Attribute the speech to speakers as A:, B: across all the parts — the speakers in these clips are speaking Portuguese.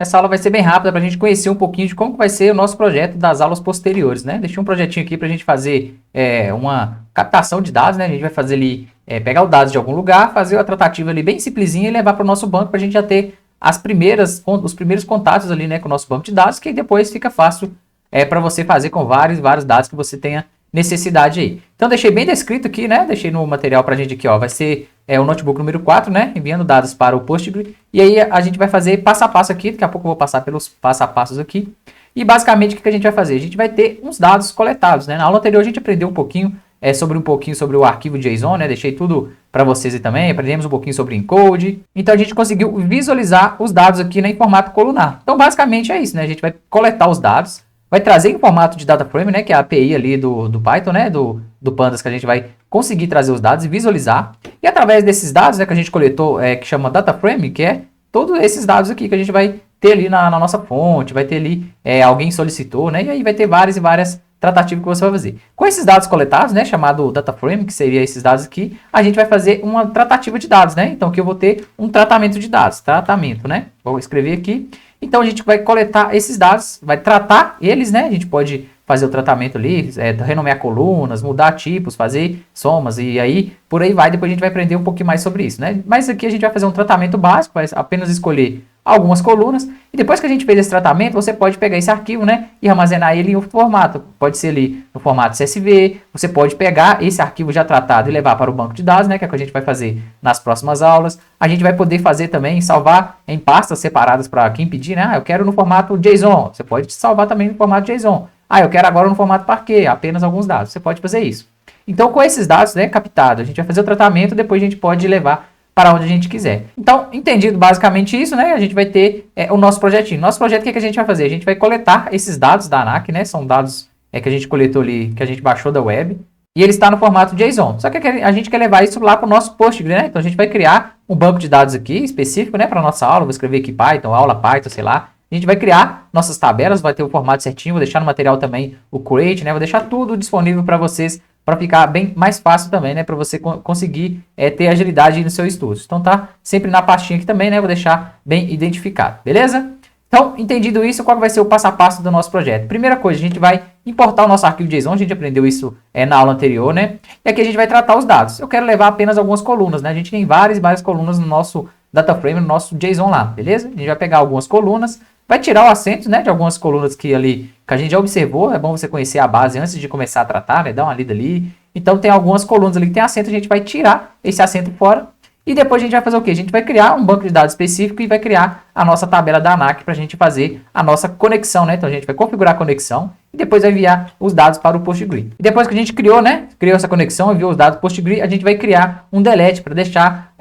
A: Essa aula vai ser bem rápida para a gente conhecer um pouquinho de como vai ser o nosso projeto das aulas posteriores, né? Deixei um projetinho aqui para a gente fazer uma captação de dados, né? A gente vai fazer ali, pegar os dados de algum lugar, fazer uma tratativa ali bem simplesinha e levar para o nosso banco para a gente já ter os primeiros contatos ali, né, com o nosso banco de dados, que depois fica fácil para você fazer com vários dados que você tenha necessidade aí. Então deixei bem descrito aqui, né? Deixei no material pra gente aqui, ó. Vai ser o notebook número 4, né? Enviando dados para o Postgre. E aí a gente vai fazer passo a passo aqui. Daqui a pouco eu vou passar pelos passo a passos aqui. E basicamente o que a gente vai fazer? A gente vai ter uns dados coletados, né? Na aula anterior a gente aprendeu um pouquinho sobre o arquivo JSON, né? Deixei tudo para vocês aí também. Aprendemos um pouquinho sobre encode. Então a gente conseguiu visualizar os dados aqui, né, em formato colunar. Então basicamente é isso, né? A gente vai coletar os dados, vai trazer em formato de data frame, né, que é a API ali do Python, né, do Pandas, que a gente vai conseguir trazer os dados e visualizar. E através desses dados, né, que a gente coletou, que chama data frame, que é todos esses dados aqui que a gente vai ter ali na nossa fonte, vai ter ali, alguém solicitou, né, e aí vai ter várias e várias tratativas que você vai fazer. Com esses dados coletados, né, chamado data frame, que seria esses dados aqui, a gente vai fazer uma tratativa de dados, né, então aqui eu vou ter um tratamento de dados, tratamento, né, vou escrever aqui. Então a gente vai coletar esses dados, vai tratar eles, né? A gente pode fazer o tratamento ali, renomear colunas, mudar tipos, fazer somas e aí por aí vai. Depois a gente vai aprender um pouquinho mais sobre isso, né? Mas aqui a gente vai fazer um tratamento básico, vai apenas escolher algumas colunas e depois que a gente fez esse tratamento, você pode pegar esse arquivo, né, e armazenar ele em outro formato. Pode ser ali no formato CSV, você pode pegar esse arquivo já tratado e levar para o banco de dados, né, que é o que a gente vai fazer nas próximas aulas. A gente vai poder fazer também, salvar em pastas separadas para quem pedir, né, eu quero no formato JSON, você pode salvar também no formato JSON. Eu quero agora no formato Parquet, apenas alguns dados, você pode fazer isso. Então com esses dados, né, captados, a gente vai fazer o tratamento, depois a gente pode levar para onde a gente quiser. Então, entendido basicamente isso, né? A gente vai ter o nosso projetinho. Nosso projeto, o que a gente vai fazer? A gente vai coletar esses dados da ANAC, né? São dados que a gente coletou ali, que a gente baixou da web. E ele está no formato JSON. Só que a gente quer levar isso lá para o nosso Postgre, né? Então, a gente vai criar um banco de dados aqui, específico, né? Para a nossa aula. Vou escrever aqui Python, aula Python, sei lá. A gente vai criar nossas tabelas, vai ter o formato certinho. Vou deixar no material também o create, né? Vou deixar tudo disponível para vocês, para ficar bem mais fácil também, né, para você conseguir ter agilidade no seu estudo. Então tá sempre na pastinha aqui também, né, vou deixar bem identificado, beleza? Então, entendido isso, qual vai ser o passo a passo do nosso projeto? Primeira coisa, a gente vai importar o nosso arquivo JSON, a gente aprendeu isso na aula anterior, né, e aqui a gente vai tratar os dados. Eu quero levar apenas algumas colunas, né, a gente tem várias colunas no nosso data frame, no nosso JSON lá, beleza? A gente vai pegar algumas colunas, vai tirar o acento, né, de algumas colunas que a gente já observou. É bom você conhecer a base antes de começar a tratar, né, dar uma lida ali. Então tem algumas colunas ali que tem acento, a gente vai tirar esse acento fora. E depois a gente vai fazer o quê? A gente vai criar um banco de dados específico e vai criar a nossa tabela da ANAC para a gente fazer a nossa conexão, né? Então a gente vai configurar a conexão e depois vai enviar os dados para o Postgre. E depois que a gente criou, né? Criou essa conexão, enviou os dados para o Postgre, a gente vai criar um delete para deixar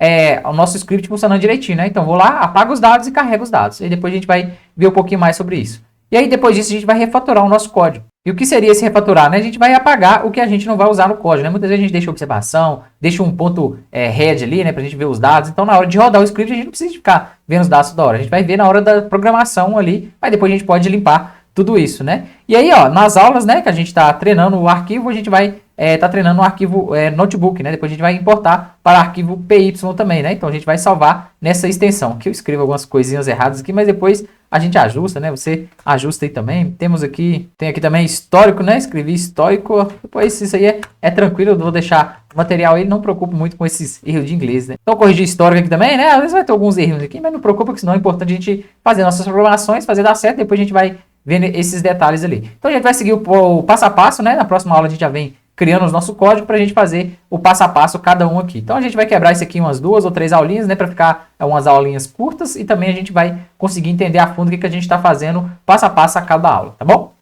A: o nosso script funcionando direitinho, né? Então vou lá, apago os dados e carrego os dados. E depois a gente vai ver um pouquinho mais sobre isso. E aí depois disso a gente vai refatorar o nosso código. E o que seria esse refatorar, né? A gente vai apagar o que a gente não vai usar no código, né? Muitas vezes a gente deixa observação, deixa um ponto head ali, né? Pra gente ver os dados. Então na hora de rodar o script a gente não precisa ficar vendo os dados toda hora. A gente vai ver na hora da programação ali, mas depois a gente pode limpar tudo isso, né? E aí, ó, nas aulas, né, que a gente está treinando o arquivo, a gente vai tá treinando o arquivo notebook, né? Depois a gente vai importar para o arquivo PY também, né? Então a gente vai salvar nessa extensão. Aqui eu escrevo algumas coisinhas erradas aqui, mas depois a gente ajusta, né? Você ajusta aí também. Tem aqui também histórico, né? Escrevi histórico. Depois isso aí é tranquilo, eu vou deixar o material aí, não preocupo muito com esses erros de inglês, né? Então corrigir histórico aqui também, né? Às vezes vai ter alguns erros aqui, mas não preocupa, porque senão é importante a gente fazer nossas programações, fazer dar certo, depois a gente vai vendo esses detalhes ali. Então a gente vai seguir o passo a passo, né? Na próxima aula a gente já vem criando o nosso código para a gente fazer o passo a passo cada um aqui. Então a gente vai quebrar isso aqui em umas 2 ou 3 aulinhas, né, para ficar umas aulinhas curtas, e também a gente vai conseguir entender a fundo o que a gente está fazendo passo a passo a cada aula, tá bom?